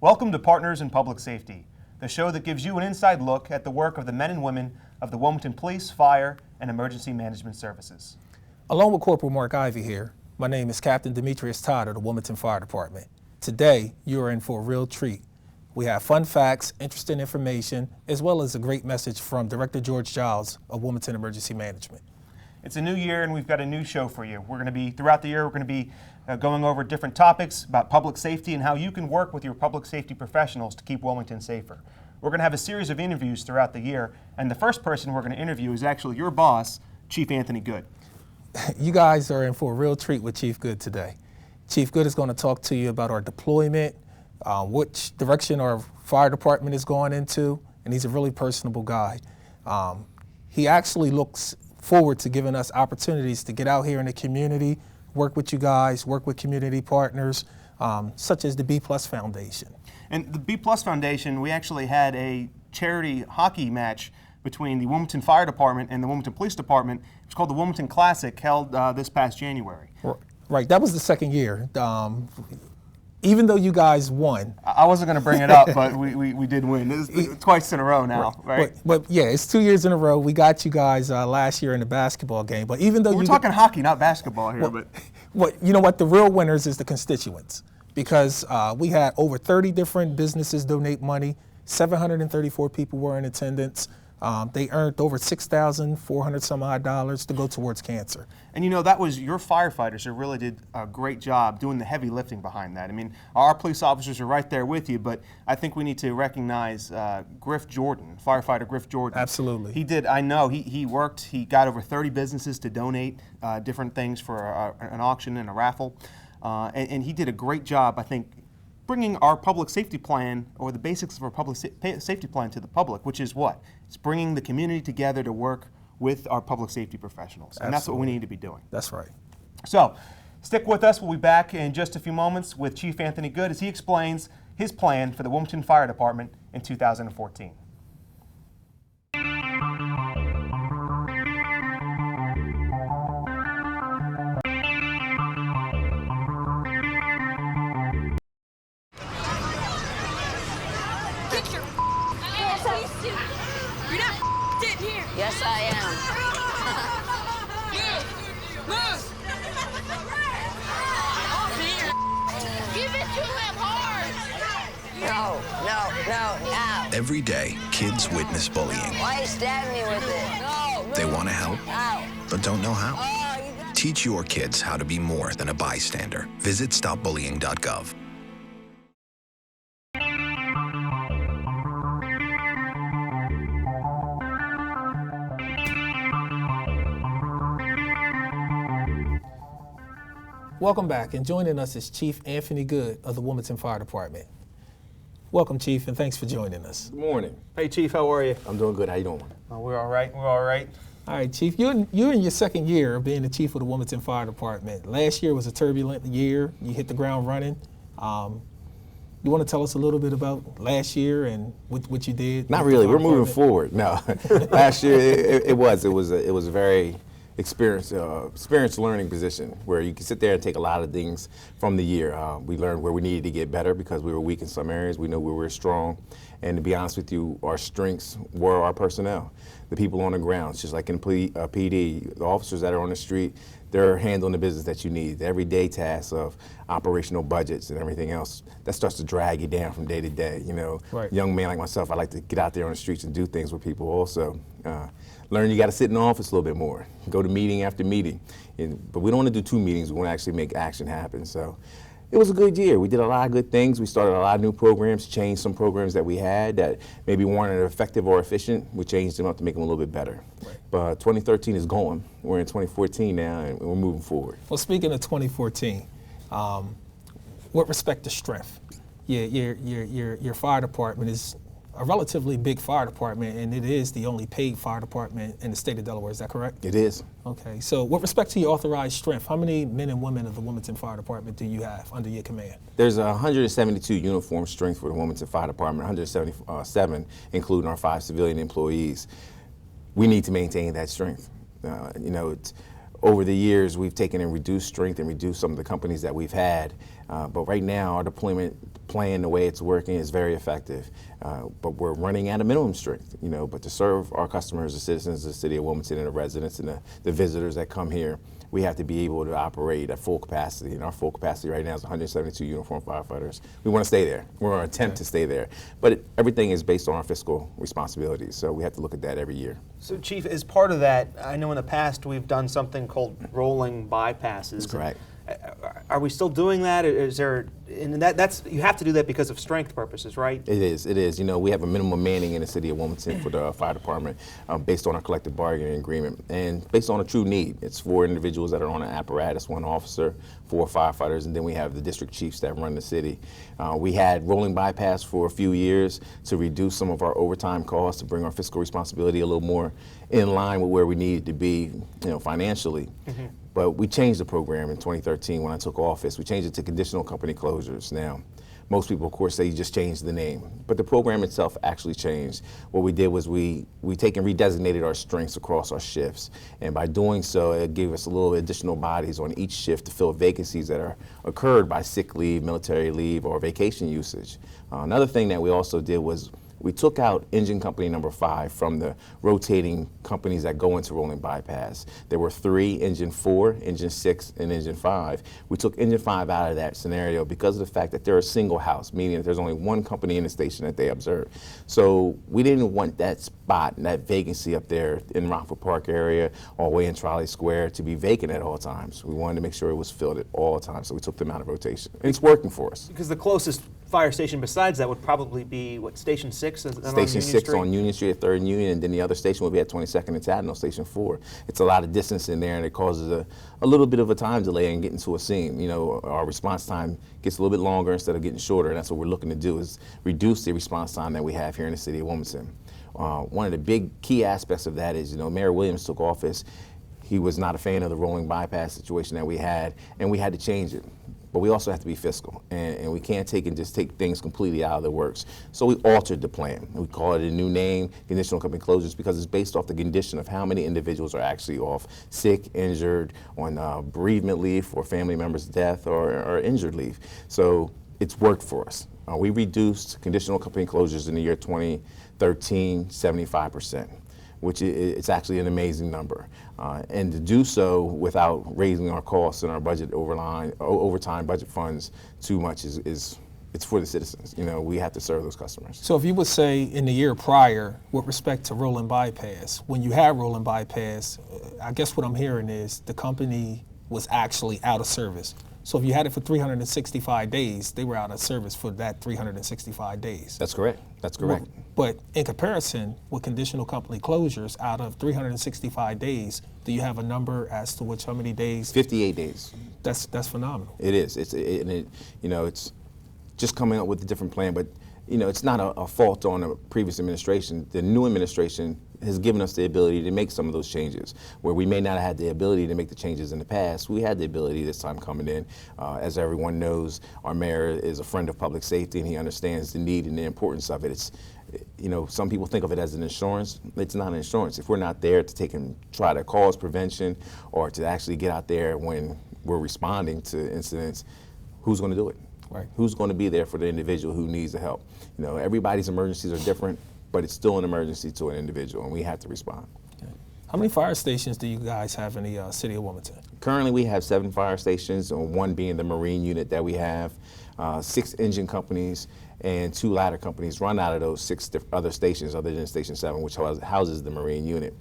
Welcome to Partners in Public Safety, the show that gives you an inside look at the work of the men and women of the Wilmington Police, Fire, and Emergency Management Services. Along with Corporal Mark Ivey here, my name is Captain Demetrius Todd of the Wilmington Fire Department. Today, you are in for a real treat. We have fun facts, interesting information, as well as a great message from Director George Giles of Wilmington Emergency Management. It's a new year and we've got a new show for you. We're going to be, throughout the year, we're going to be going over different topics about public safety and how you can work with your public safety professionals to keep Wilmington safer. We're going to have a series of interviews throughout the year, and the first person we're going to interview is actually your boss, Chief Anthony Good. You guys are in for a real treat with Chief Good today. Chief Good is going to talk to you about our deployment, which direction our fire department is going into, and he's a really personable guy. He actually looks forward to giving us opportunities to get out here in the community, work with you guys, work with community partners, such as the B+ Foundation. And the B+ Foundation, we actually had a charity hockey match between the Wilmington Fire Department and the Wilmington Police Department. It's called the Wilmington Classic, held this past January. Right, that was the second year. Even though you guys won. I wasn't going to bring it up, but we did win. It's twice in a row now, right? But yeah, it's 2 years in a row. We got you guys last year in the basketball game. But even though we're talking hockey, not basketball here. You know what? The real winners is the constituents, because we had over 30 different businesses donate money. 734 people were in attendance. They earned over $6,400 some odd dollars to go towards cancer. And you know, that was your firefighters who really did a great job doing the heavy lifting behind that. I mean, our police officers are right there with you, but I think we need to recognize Griff Jordan, firefighter Griff Jordan. Absolutely. He did, I know, he worked, he got over 30 businesses to donate different things for an auction and a raffle. And he did a great job, I think, bringing our public safety plan, or the basics of our public safety plan, to the public, which is what? It's bringing the community together to work with our public safety professionals. And that's what we need to be doing. That's right. So, stick with us. We'll be back in just a few moments with Chief Anthony Good as he explains his plan for the Wilmington Fire Department in 2014. Yes, I am. Move! Give it to him hard! No. Every day, kids witness bullying. Why you stab me with it? No. They want to help, Ow. but don't know how. Oh, Teach your kids how to be more than a bystander. Visit stopbullying.gov. Welcome back, and joining us is Chief Anthony Good of the Wilmington Fire Department. Welcome, Chief, and thanks for joining us. Good morning. Hey, Chief, how are you? I'm doing good. How you doing? We're all right. We're all right. All right, Chief, you're in your second year of being the Chief of the Wilmington Fire Department. Last year was a turbulent year. You hit the ground running. You want to tell us a little bit about last year and what you did? Not really. We're moving forward. No, last year it was a very experienced learning position where you can sit there and take a lot of things from the year. We learned where we needed to get better because we were weak in some areas. We know we were strong, and to be honest with you, our strengths were our personnel, the people on the ground. It's just like in PD, the officers that are on the street, they're handling the business that you need. The everyday tasks of operational budgets and everything else, that starts to drag you down from day to day. You know, right. Young man like myself, I like to get out there on the streets and do things with people also. Learn you got to sit in the office a little bit more, go to meeting after meeting. But we don't want to do 2 meetings, we want to actually make action happen. So it was a good year. We did a lot of good things. We started a lot of new programs, changed some programs that we had that maybe weren't effective or efficient. We changed them up to make them a little bit better. Right. But 2013 is going. We're in 2014 now, and we're moving forward. Well, speaking of 2014, with respect to strength, your fire department is a relatively big fire department, and it is the only paid fire department in the state of Delaware. Is that correct? It is. Okay. So with respect to your authorized strength, how many men and women of the Wilmington Fire Department do you have under your command? There's 172 uniform strength for the Wilmington Fire Department, 177 including our 5 civilian employees. We need to maintain that strength. over the years, we've taken and reduced strength and reduced some of the companies that we've had. But right now, our deployment plan, the way it's working, is very effective. But we're running at a minimum strength, but to serve our customers, the citizens of the city of Wilmington and the residents and the visitors that come here, we have to be able to operate at full capacity. And our full capacity right now is 172 uniformed firefighters. We want to stay there. We're on an attempt to stay there. But everything is based on our fiscal responsibilities, so we have to look at that every year. So, Chief, as part of that, I know in the past we've done something called rolling bypasses. That's correct. Are we still doing that? Is there, and that's, you have to do that because of strength purposes, right? It is. We have a minimum manning in the city of Wilmington for the fire department based on our collective bargaining agreement and based on a true need. It's 4 individuals that are on an apparatus, 1 officer, 4 firefighters, and then we have the district chiefs that run the city. We had rolling bypass for a few years to reduce some of our overtime costs, to bring our fiscal responsibility a little more in line with where we needed to be, financially. Mm-hmm. But we changed the program in 2013 when I took office. We changed it to conditional company closures. Now, most people, of course, say you just changed the name, but the program itself actually changed. What we did was we take and redesignated our strengths across our shifts, and by doing so, it gave us a little additional bodies on each shift to fill vacancies that are occurred by sick leave, military leave, or vacation usage. Another thing that we also did was we took out engine company number 5 from the rotating companies that go into rolling bypass. There were 3, engine 4, engine 6, and engine 5. We took engine 5 out of that scenario because of the fact that they're a single house, meaning that there's only one company in the station that they observe. So we didn't want that spot and that vacancy up there in Rockford Park area all the way in Trolley Square to be vacant at all times. We wanted to make sure it was filled at all times, so we took them out of rotation. And it's working for us. Because the closest fire station besides that would probably be, what, Station 6? Station 6 on Union Street at 3rd and Union, and then the other station would be at 22nd and Tatnall, Station 4. It's a lot of distance in there, and it causes a little bit of a time delay in getting to a scene. Our response time gets a little bit longer instead of getting shorter, and that's what we're looking to do, is reduce the response time that we have here in the city of Wilmington. One of the big key aspects of that is, Mayor Williams took office. He was not a fan of the rolling bypass situation that we had, and we had to change it. But we also have to be fiscal, and we can't take things completely out of the works. So we altered the plan. We call it a new name, conditional company closures, because it's based off the condition of how many individuals are actually off sick, injured, on bereavement leave for family member's death or injured leave. So it's worked for us. We reduced conditional company closures in the year 2013, 75%. Which it's actually an amazing number. And to do so without raising our costs and our budget overtime budget funds too much it's for the citizens. We have to serve those customers. So if you would say in the year prior, with respect to rolling bypass, when you had rolling bypass, I guess what I'm hearing is the company was actually out of service. So if you had it for 365 days, they were out of service for that 365 days. That's correct. That's correct. But in comparison with conditional company closures, out of 365 days, do you have a number as to how many days? 58 days. That's phenomenal. It is. It's just coming up with a different plan, but it's not a fault on the previous administration. The new administration has given us the ability to make some of those changes. Where we may not have had the ability to make the changes in the past, we had the ability this time coming in. As everyone knows, our mayor is a friend of public safety, and he understands the need and the importance of it. It's, some people think of it as an insurance. It's not an insurance. If we're not there to take and try to cause prevention or to actually get out there when we're responding to incidents, who's going to do it? Right. Who's going to be there for the individual who needs the help? Everybody's emergencies are different, but it's still an emergency to an individual, and we have to respond. Okay. How many fire stations do you guys have in the city of Wilmington? Currently, we have 7 fire stations, one being the Marine unit that we have, 6 engine companies, and 2 ladder companies run out of those 6 other stations other than Station 7, which houses the Marine unit.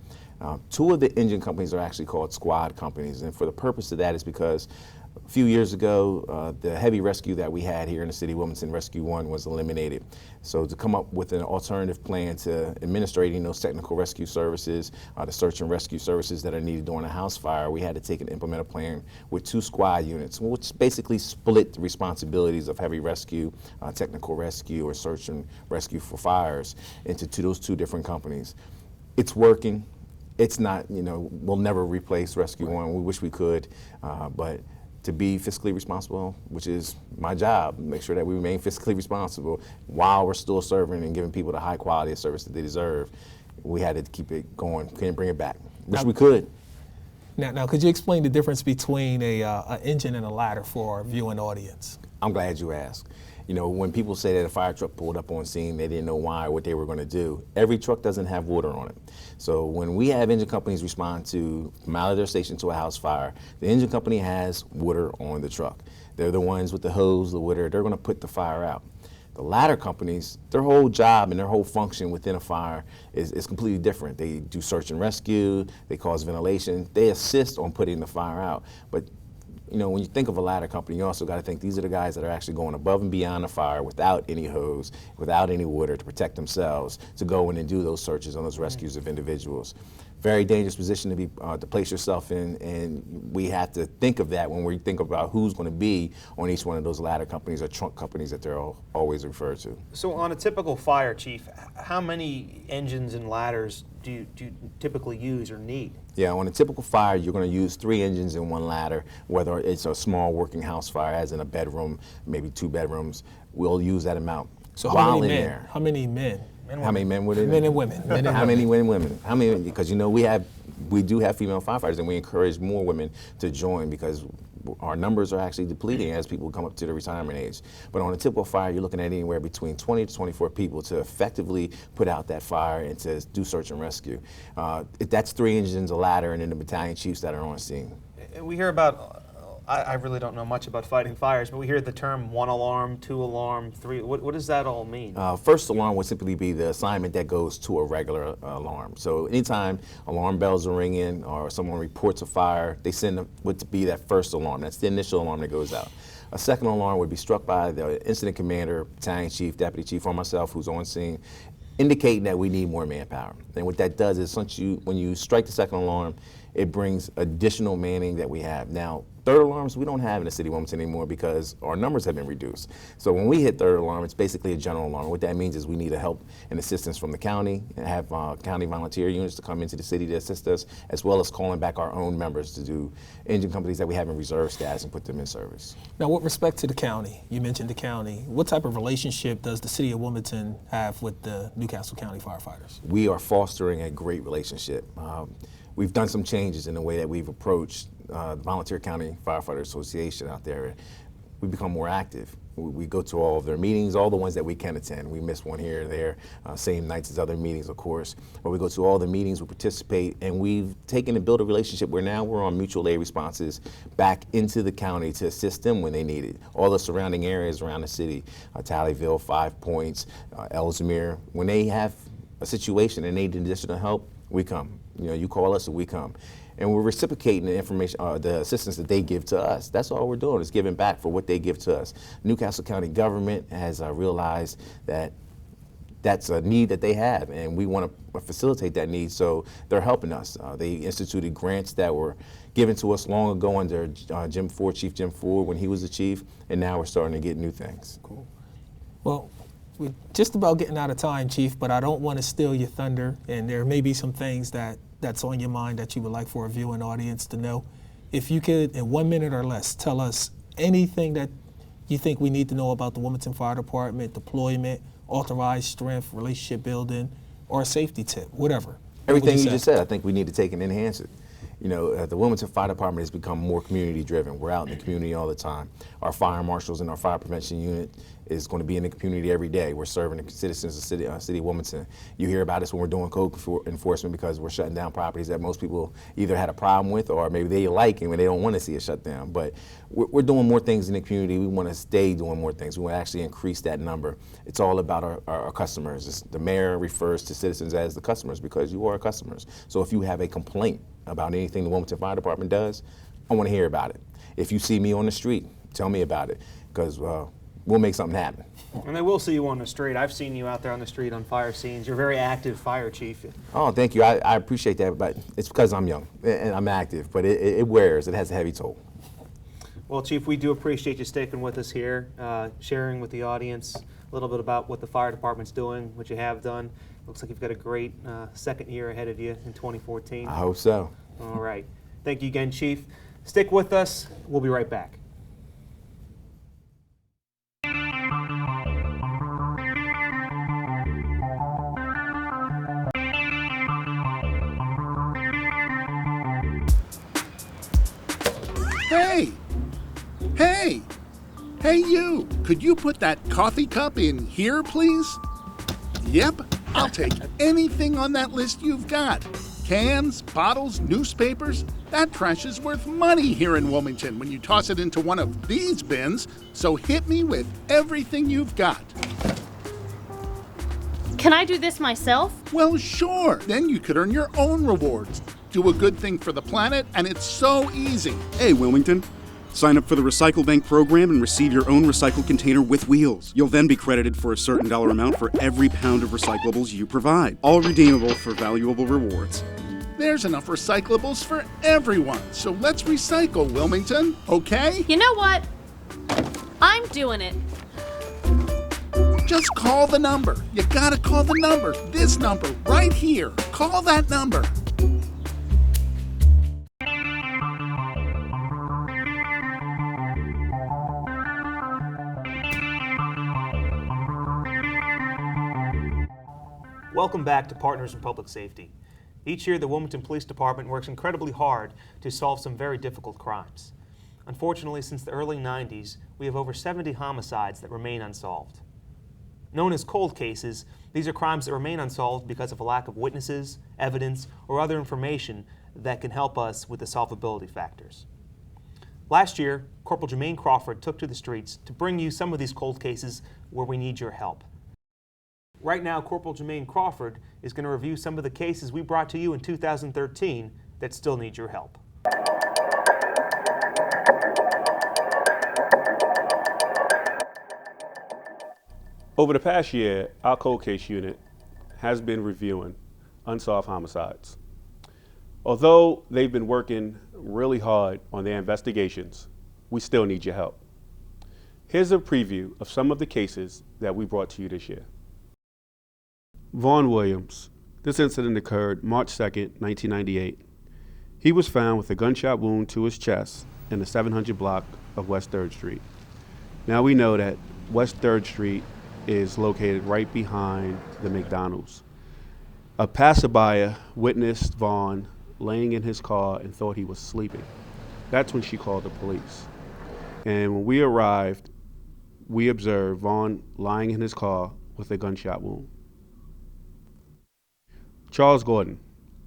2 of the engine companies are actually called squad companies, and for the purpose of that is because a few years ago, the heavy rescue that we had here in the city of Wilmington, Rescue 1, was eliminated. So to come up with an alternative plan to administrating those technical rescue services, the search and rescue services that are needed during a house fire, we had to take and implement a plan with 2 squad units, which basically split the responsibilities of heavy rescue, technical rescue, or search and rescue for fires into those 2 different companies. It's working. It's not, we'll never replace Rescue 1. We wish we could, but to be fiscally responsible, which is my job, make sure that we remain fiscally responsible while we're still serving and giving people the high quality of service that they deserve. We had to keep it going, couldn't bring it back. Wish we could. Now, could you explain the difference between a engine and a ladder for our viewing audience? I'm glad you asked. You know, when people say that a fire truck pulled up on scene, they didn't know why or what they were going to do. Every truck doesn't have water on it. So when we have engine companies respond from out of their station to a house fire, the engine company has water on the truck. They're the ones with the hose, the water, they're going to put the fire out. The ladder companies, their whole job and their whole function within a fire is completely different. They do search and rescue, they cause ventilation, they assist on putting the fire out. But you know, when you think of a ladder company, you also got to think these are the guys that are actually going above and beyond the fire without any hose, without any water to protect themselves, to go in and do those searches and those rescues of individuals. Very dangerous position to be to place yourself in, and we have to think of that when we think about who's going to be on each one of those ladder companies or trunk companies that they're always referred to. So on a typical fire, Chief, how many engines and ladders do you typically use or need? Yeah, on a typical fire, you're going to use 3 engines and 1 ladder, whether it's a small working house fire, as in a bedroom, maybe 2 bedrooms. We'll use that amount. So how many men? How many men? How many men would it? Men and women. Men and How many men and women? How many? Because you know we do have female firefighters, and we encourage more women to join because our numbers are actually depleting as people come up to the retirement age. But on a typical fire, you're looking at anywhere between 20 to 24 people to effectively put out that fire and to do search and rescue. That's 3 engines, a ladder, and then the battalion chiefs that are on scene. We hear about, I really don't know much about fighting fires, but we hear the term 1 alarm, 2 alarm, 3. What does that all mean? First alarm would simply be the assignment that goes to a regular alarm. So anytime alarm bells are ringing or someone reports a fire, they send what to be that first alarm. That's the initial alarm that goes out. A second alarm would be struck by the incident commander, battalion chief, deputy chief, or myself who's on scene, indicating that we need more manpower. And what that does is when you strike the second alarm, it brings additional manning that we have. Now, third alarms we don't have in the city of Wilmington anymore because our numbers have been reduced. So when we hit third alarm, it's basically a general alarm. What that means is we need help and assistance from the county and have county volunteer units to come into the city to assist us, as well as calling back our own members to do engine companies that we have in reserve status and put them in service. Now, with respect to the county, you mentioned the county. What type of relationship does the city of Wilmington have with the Newcastle County firefighters? We are fostering a great relationship. We've done some changes in the way that we've approached the Volunteer County Firefighter Association out there. We've become more active. We go to all of their meetings, all the ones that we can attend. We miss one here or there, same nights as other meetings, of course. But we go to all the meetings, we participate, and we've taken and built a relationship where now we're on mutual aid responses back into the county to assist them when they need it. All the surrounding areas around the city, Tallyville, 5 Points, Ellesmere, when they have a situation and they need additional help, we come. You know, you call us and we come. And we're reciprocating the information, the assistance that they give to us. That's all we're doing is giving back for what they give to us. Newcastle County government has realized that that's a need that they have, and we want to facilitate that need, so they're helping us. They instituted grants that were given to us long ago under Chief Jim Ford when he was the chief, and now we're starting to get new things. Cool. Well, we're just about getting out of time, Chief, but I don't want to steal your thunder, and there may be some things that's on your mind that you would like for a viewing audience to know. If you could, in 1 minute or less, tell us anything that you think we need to know about the Wilmington Fire Department, deployment, authorized strength, relationship building, or a safety tip, whatever. Everything you just said, I think we need to take and enhance it. You know, the Wilmington Fire Department has become more community driven. We're out in the community all the time. Our fire marshals and our fire prevention unit is going to be in the community every day. We're serving the citizens of the city of Wilmington. You hear about us when we're doing code enforcement because we're shutting down properties that most people either had a problem with or maybe they like and they don't want to see it shut down. But we're doing more things in the community. We want to stay doing more things. We want to actually increase that number. It's all about our customers. The mayor refers to citizens as the customers because you are customers. So if you have a complaint about anything the Wilmington Fire Department does, I want to hear about it. If you see me on the street, tell me about it because we'll make something happen. And they will see you on the street. I've seen you out there on the street on fire scenes. You're a very active fire chief. Oh, thank you. I appreciate that, but it's because I'm young and I'm active, but it wears. It has a heavy toll. Well, Chief, we do appreciate you sticking with us here, sharing with the audience a little bit about what the fire department's doing, what you have done. Looks like you've got a great second year ahead of you in 2014. I hope so. All right. Thank you again, Chief. Stick with us. We'll be right back. Hey! Hey! Hey, you! Could you put that coffee cup in here, please? Yep, I'll take anything on that list you've got. Cans, bottles, newspapers. That trash is worth money here in Wilmington when you toss it into one of these bins, so hit me with everything you've got. Can I do this myself? Well, sure. Then you could earn your own rewards. Do a good thing for the planet, and it's so easy. Hey, Wilmington. Sign up for the Recycle Bank program and receive your own recycle container with wheels. You'll then be credited for a certain dollar amount for every pound of recyclables you provide, all redeemable for valuable rewards. There's enough recyclables for everyone, so let's recycle, Wilmington, okay? You know what? I'm doing it. Just call the number. You gotta call the number. This number, right here. Call that number. Welcome back to Partners in Public Safety. Each year, the Wilmington Police Department works incredibly hard to solve some very difficult crimes. Unfortunately, since the early 90s, we have over 70 homicides that remain unsolved. Known as cold cases, these are crimes that remain unsolved because of a lack of witnesses, evidence, or other information that can help us with the solvability factors. Last year, Corporal Jermaine Crawford took to the streets to bring you some of these cold cases where we need your help. Right now, Corporal Jermaine Crawford is going to review some of the cases we brought to you in 2013 that still need your help. Over the past year, our cold case unit has been reviewing unsolved homicides. Although they've been working really hard on their investigations, we still need your help. Here's a preview of some of the cases that we brought to you this year. Vaughn Williams. This incident occurred March 2nd, 1998. He was found with a gunshot wound to his chest in the 700 block of West 3rd Street. Now we know that West 3rd Street is located right behind the McDonald's. A passerby witnessed Vaughn laying in his car and thought he was sleeping. That's when she called the police. And when we arrived, we observed Vaughn lying in his car with a gunshot wound. Charles Gordon.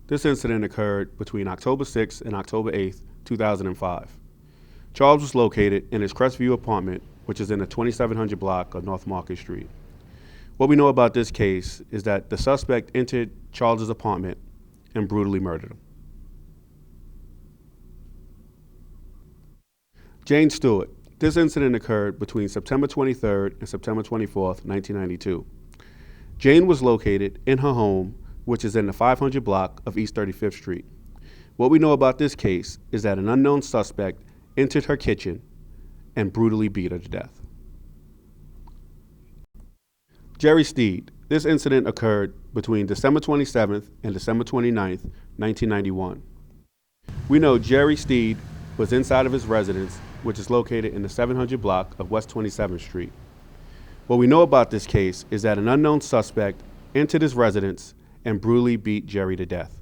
This incident occurred between October 6th and October 8th, 2005. Charles was located in his Crestview apartment, which is in the 2700 block of North Market Street. What we know about this case is that the suspect entered Charles's apartment and brutally murdered him. Jane Stewart. This incident occurred between September 23rd and September 24th, 1992. Jane was located in her home, which is in the 500 block of East 35th Street. What we know about this case is that an unknown suspect entered her kitchen and brutally beat her to death. Jerry STEED. This incident occurred between December 27th and December 29th, 1991. We know Jerry STEED was inside of his residence, which is located in the 700 block of West 27th Street. What we know about this case is that an unknown suspect entered his residence and brutally beat Jerry to death.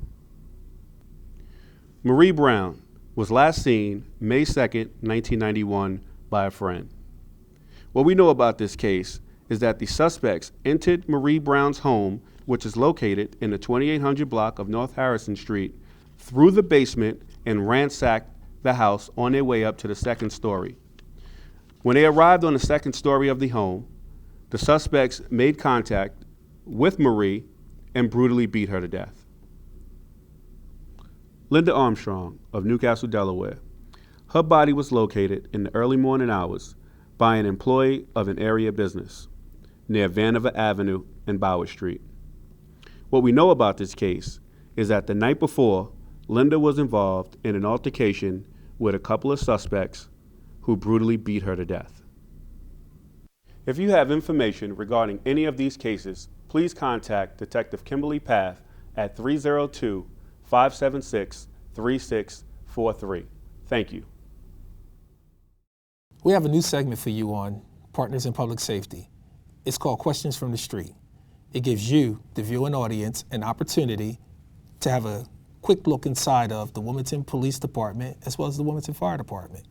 Marie Brown was last seen May 2nd, 1991 by a friend. What we know about this case is that the suspects entered Marie Brown's home, which is located in the 2800 block of North Harrison Street, through the basement and ransacked the house on their way up to the second story. When they arrived on the second story of the home, the suspects made contact with Marie and brutally beat her to death. Linda Armstrong of Newcastle, Delaware. Her body was located in the early morning hours by an employee of an area business near Vanover Avenue and Bauer Street. What we know about this case is that the night before, Linda was involved in an altercation with a couple of suspects who brutally beat her to death. If you have information regarding any of these cases, please contact Detective Kimberly Path at 302-576-3643. Thank you. We have a new segment for you on Partners in Public Safety. It's called Questions from the Street. It gives you, the viewing audience, an opportunity to have a quick look inside of the Wilmington Police Department as well as the Wilmington Fire Department.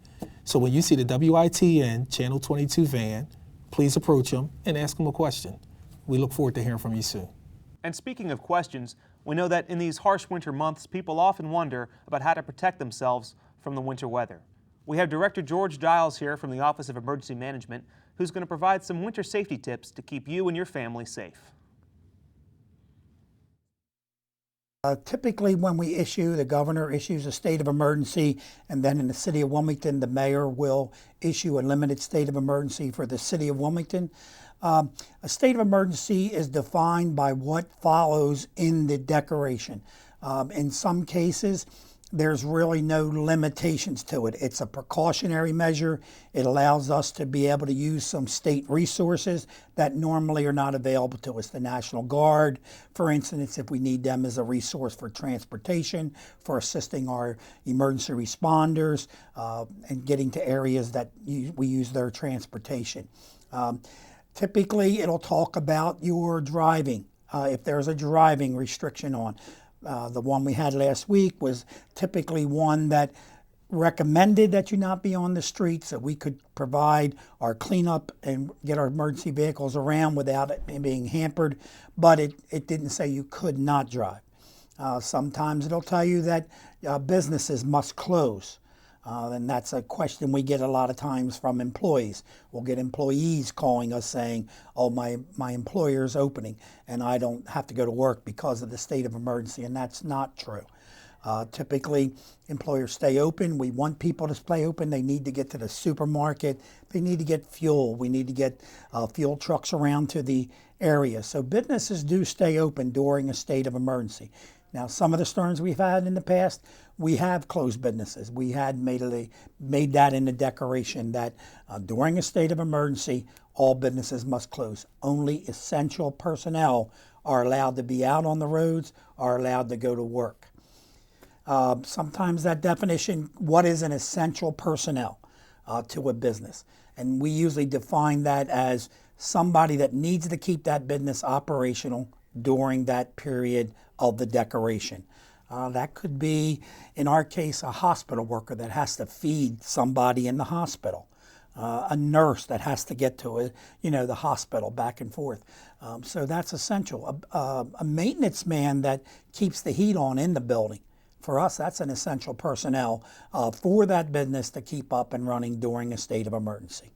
So when you see the WITN Channel 22 van, please approach them and ask them a question. We look forward to hearing from you soon. And speaking of questions, we know that in these harsh winter months, people often wonder about how to protect themselves from the winter weather. We have Director George Giles here from the Office of Emergency Management, who's going to provide some winter safety tips to keep you and your family safe. Typically when the governor issues a state of emergency, and then in the city of Wilmington, the mayor will issue a limited state of emergency for the city of Wilmington. A state of emergency is defined by what follows in the declaration. In some cases, there's really no limitations to it. It's a precautionary measure. It allows us to be able to use some state resources that normally are not available to us. The National Guard, for instance, if we need them as a resource for transportation, for assisting our emergency responders, and getting to areas that we use their transportation. Typically, it'll talk about your driving, if there's a driving restriction on. The one we had last week was typically one that recommended that you not be on the street so we could provide our cleanup and get our emergency vehicles around without it being hampered, but it didn't say you could not drive. Sometimes it'll tell you that businesses must close. And that's a question we get a lot of times from employees. We'll get employees calling us saying, oh, my employer's opening and I don't have to go to work because of the state of emergency, and that's not true. Typically, employers stay open. We want people to stay open. They need to get to the supermarket. They need to get fuel. We need to get fuel trucks around to the area. So businesses do stay open during a state of emergency. Now, some of the storms we've had in the past, we have closed businesses. We had made that in the declaration that during a state of emergency, all businesses must close. Only essential personnel are allowed to be out on the roads, are allowed to go to work. Sometimes that definition, what is an essential personnel to a business? And we usually define that as somebody that needs to keep that business operational during that period of the declaration. That could be, in our case, a hospital worker that has to feed somebody in the hospital, a nurse that has to get to the hospital back and forth. So that's essential. A maintenance man that keeps the heat on in the building. For us, that's an essential personnel for that business to keep up and running during a state of emergency.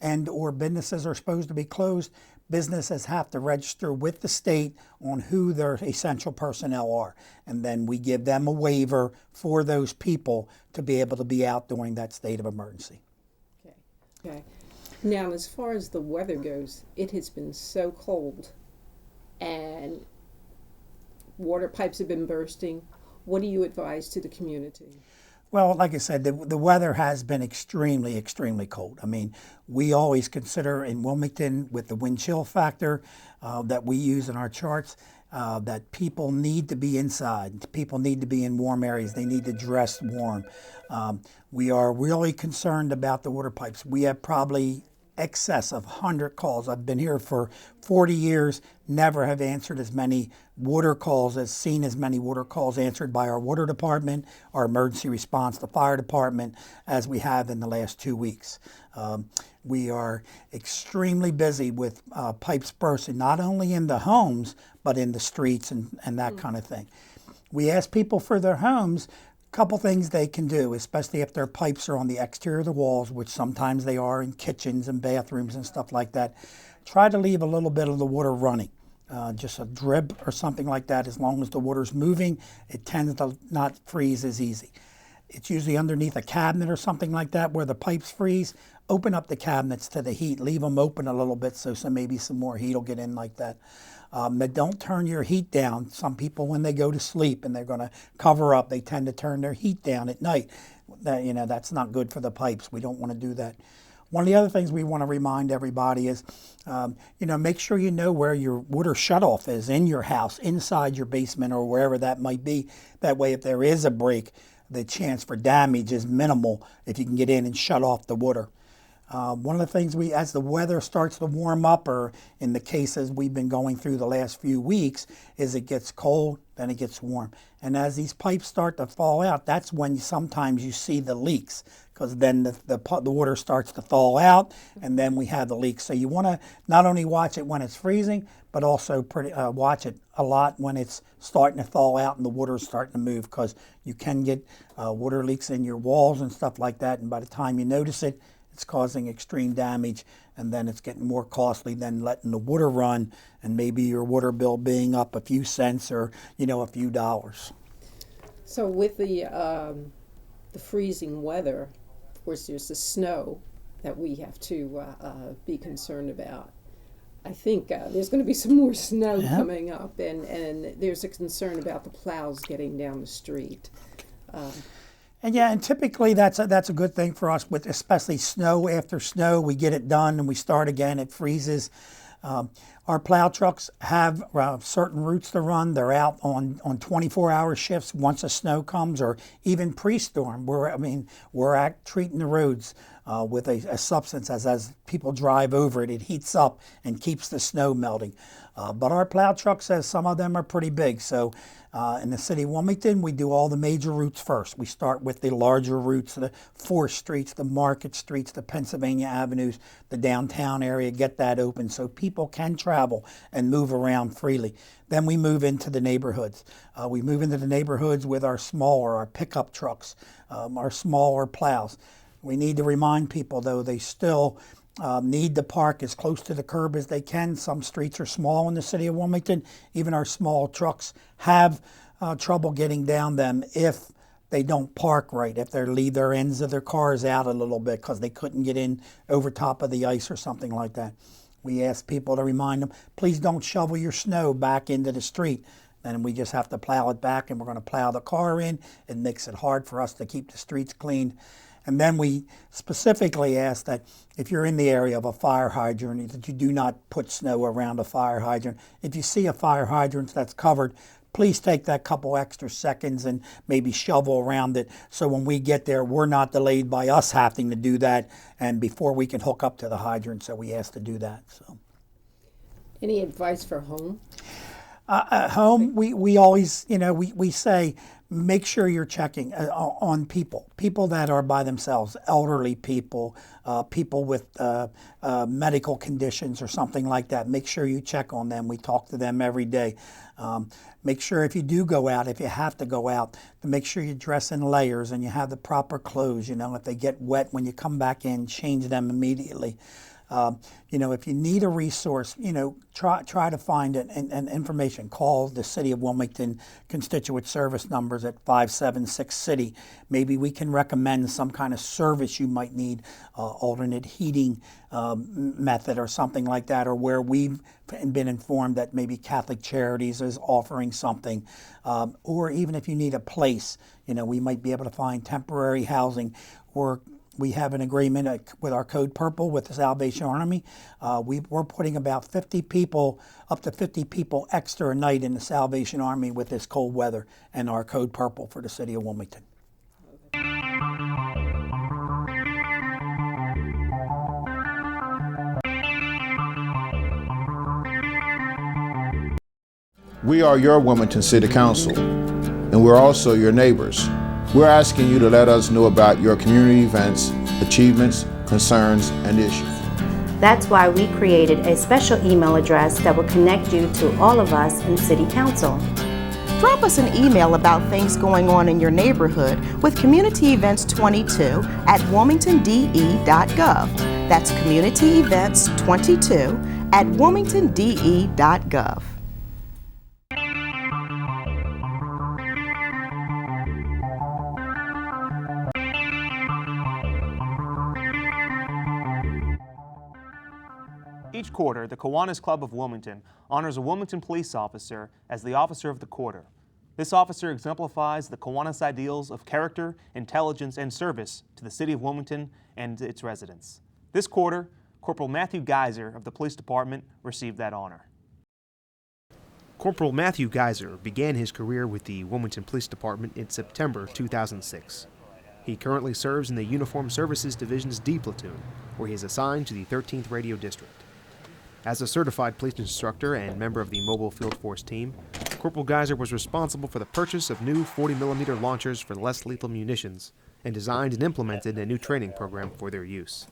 And or businesses are supposed to be closed. Businesses have to register with the state on who their essential personnel are. And then we give them a waiver for those people to be able to be out during that state of emergency. Okay. Now, as far as the weather goes, it has been so cold and water pipes have been bursting. What do you advise to the community? Well, like I said, the weather has been extremely, extremely cold. I mean, we always consider in Wilmington with the wind chill factor that we use in our charts that people need to be inside. People need to be in warm areas. They need to dress warm. We are really concerned about the water pipes. We have probably excess of 100 calls. I've been here for 40 years, never have answered as many water calls, seen as many water calls answered by our water department, our emergency response, the fire department, as we have in the last 2 weeks. We are extremely busy with pipes bursting, not only in the homes, but in the streets and that kind of thing. We ask people for their homes, couple things they can do, especially if their pipes are on the exterior of the walls, which sometimes they are in kitchens and bathrooms and stuff like that. Try to leave a little bit of the water running, just a drip or something like that. As long as the water's moving, it tends to not freeze as easy. It's usually underneath a cabinet or something like that where the pipes freeze. Open up the cabinets to the heat. Leave them open a little bit so maybe some more heat will get in like that. But don't turn your heat down. Some people, when they go to sleep and they're going to cover up, they tend to turn their heat down at night. That's not good for the pipes. We don't want to do that. One of the other things we want to remind everybody is, make sure you know where your water shutoff is in your house, inside your basement or wherever that might be. That way, if there is a break, the chance for damage is minimal if you can get in and shut off the water. One of the things as the weather starts to warm up, or in the cases we've been going through the last few weeks, is it gets cold, then it gets warm. And as these pipes start to fall out, that's when sometimes you see the leaks, because then the water starts to thaw out, and then we have the leaks. So you want to not only watch it when it's freezing, but also watch it a lot when it's starting to thaw out and the water is starting to move, because you can get water leaks in your walls and stuff like that, and by the time you notice it, it's causing extreme damage, and then it's getting more costly than letting the water run, and maybe your water bill being up a few cents or a few dollars. So with the freezing weather, of course, there's the snow that we have to be concerned about. I think there's going to be some more snow coming up, and there's a concern about the plows getting down the street. And typically that's a good thing for us, with especially snow. After snow, we get it done and we start again. It freezes. Our plow trucks have certain routes to run. They're out on 24-hour shifts once the snow comes, or even pre-storm. We're treating the roads with a substance as people drive over it. It heats up and keeps the snow melting. But our plow trucks, some of them are pretty big. So in the city of Wilmington, we do all the major routes first. We start with the larger routes, the 4th Streets, the Market Streets, the Pennsylvania Avenues, the downtown area, get that open so people can travel and move around freely. Then we move into the neighborhoods. We move into the neighborhoods with our pickup trucks, our smaller plows. We need to remind people, though, they still need to park as close to the curb as they can. Some streets are small in the city of Wilmington. Even our small trucks have trouble getting down them if they don't park right, if they leave their ends of their cars out a little bit because they couldn't get in over top of the ice or something like that. We ask people to remind them, please don't shovel your snow back into the street. Then we just have to plow it back, and we're going to plow the car in. It makes it hard for us to keep the streets clean. And then we specifically ask that if you're in the area of a fire hydrant, that you do not put snow around a fire hydrant. If you see a fire hydrant that's covered, please take that couple extra seconds and maybe shovel around it, so when we get there, we're not delayed by us having to do that, and before we can hook up to the hydrant, so we ask to do that. So, any advice for home? At home, we always, we say, make sure you're checking on people that are by themselves, elderly people, people with medical conditions or something like that. Make sure you check on them. We talk to them every day. Make sure if you do go out, if you have to go out, to make sure you dress in layers and you have the proper clothes. If they get wet when you come back in, change them immediately. If you need a resource, try to find it and information. Call the City of Wilmington constituent service numbers at 576-CITY. Maybe we can recommend some kind of service you might need, alternate heating method or something like that, or where we've been informed that maybe Catholic Charities is offering something, or even if you need a place, we might be able to find temporary housing, or we have an agreement with our Code Purple with the Salvation Army. We're putting about 50 people, up to 50 people extra a night in the Salvation Army with this cold weather, and our Code Purple for the city of Wilmington. We are your Wilmington City Council, and we're also your neighbors. We're asking you to let us know about your community events, achievements, concerns, and issues. That's why we created a special email address that will connect you to all of us in City Council. Drop us an email about things going on in your neighborhood with Community Events 22 at wilmingtonde.gov. That's Community Events 22 at wilmingtonde.gov. Each quarter, the Kiwanis Club of Wilmington honors a Wilmington police officer as the Officer of the Quarter. This officer exemplifies the Kiwanis ideals of character, intelligence, and service to the city of Wilmington and its residents. This quarter, Corporal Matthew Geiser of the Police Department received that honor. Corporal Matthew Geiser began his career with the Wilmington Police Department in September 2006. He currently serves in the Uniformed Services Division's D Platoon, where he is assigned to the 13th Radio District. As a certified police instructor and member of the Mobile Field Force team, Corporal Geiser was responsible for the purchase of new 40mm launchers for less lethal munitions and designed and implemented a new training program for their use.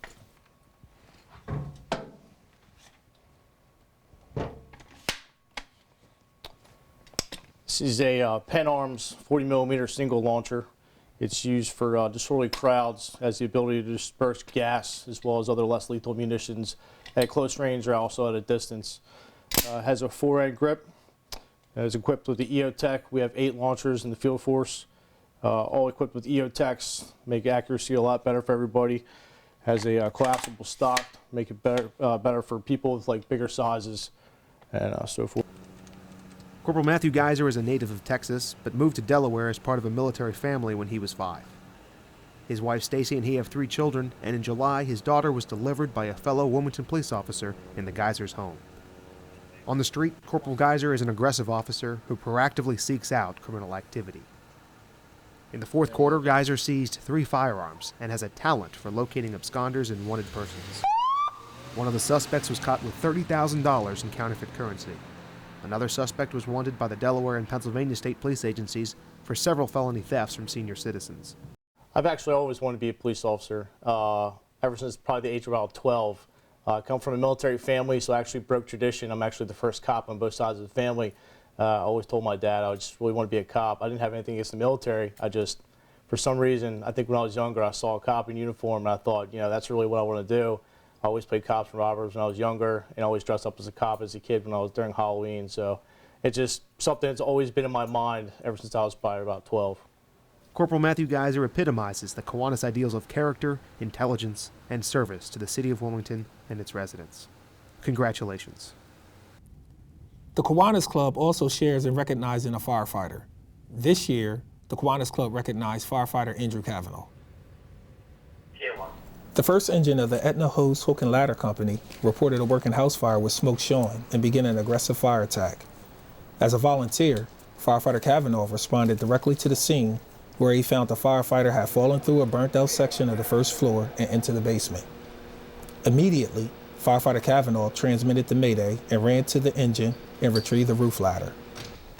This is a Penn Arms 40mm single launcher. It's used for disorderly crowds, has the ability to disperse gas as well as other less lethal munitions at close range or also at a distance. Has a 4-end grip. It is equipped with the EOTech. We have 8 launchers in the field force, all equipped with EOTechs, make accuracy a lot better for everybody. Has a collapsible stock, make it better for people with like bigger sizes and so forth. Corporal Matthew Geiser is a native of Texas, but moved to Delaware as part of a military family when he was 5. His wife Stacy and he have 3 children, and in July his daughter was delivered by a fellow Wilmington police officer in the Geisers' home. On the street, Corporal Geiser is an aggressive officer who proactively seeks out criminal activity. In the fourth quarter, Geiser seized 3 firearms and has a talent for locating absconders and wanted persons. One of the suspects was caught with $30,000 in counterfeit currency. Another suspect was wanted by the Delaware and Pennsylvania state police agencies for several felony thefts from senior citizens. I've actually always wanted to be a police officer, ever since probably the age of about 12. I come from a military family, so I actually broke tradition. I'm actually the first cop on both sides of the family. I always told my dad I just really want to be a cop. I didn't have anything against the military. I just, for some reason, I think when I was younger, I saw a cop in uniform, and I thought, you know, that's really what I want to do. I always played cops and robbers when I was younger, and always dressed up as a cop as a kid when I was during Halloween. So it's just something that's always been in my mind ever since I was probably about 12. Corporal Matthew Geiser epitomizes the Kiwanis ideals of character, intelligence, and service to the city of Wilmington and its residents. Congratulations. The Kiwanis Club also shares in recognizing a firefighter. This year, the Kiwanis Club recognized firefighter Andrew Cavanaugh. The first engine of the Etna Hose Hook and Ladder Company reported a working house fire with smoke showing and began an aggressive fire attack. As a volunteer, firefighter Cavanaugh responded directly to the scene where he found the firefighter had fallen through a burnt-out section of the first floor and into the basement. Immediately, firefighter Cavanaugh transmitted the mayday and ran to the engine and retrieved the roof ladder.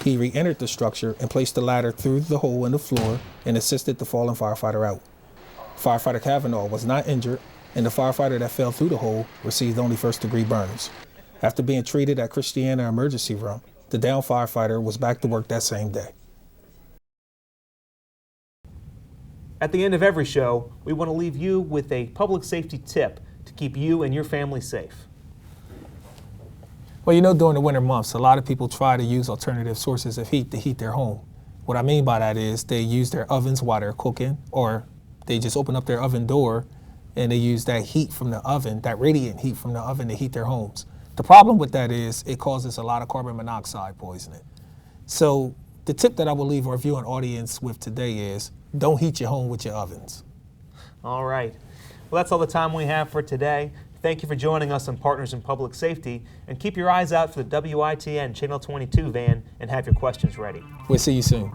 He re-entered the structure and placed the ladder through the hole in the floor and assisted the fallen firefighter out. Firefighter Cavanaugh was not injured, and the firefighter that fell through the hole received only first-degree burns. After being treated at Christiana Emergency Room, the downed firefighter was back to work that same day. At the end of every show, we want to leave you with a public safety tip to keep you and your family safe. Well, you know, during the winter months, a lot of people try to use alternative sources of heat to heat their home. What I mean by that is they use their ovens while they're cooking, or they just open up their oven door and they use that heat from the oven, that radiant heat from the oven to heat their homes. The problem with that is it causes a lot of carbon monoxide poisoning. So the tip that I will leave our viewing audience with today is don't heat your home with your ovens. All right. Well, that's all the time we have for today. Thank you for joining us on Partners in Public Safety, and keep your eyes out for the WITN Channel 22 van and have your questions ready. We'll see you soon.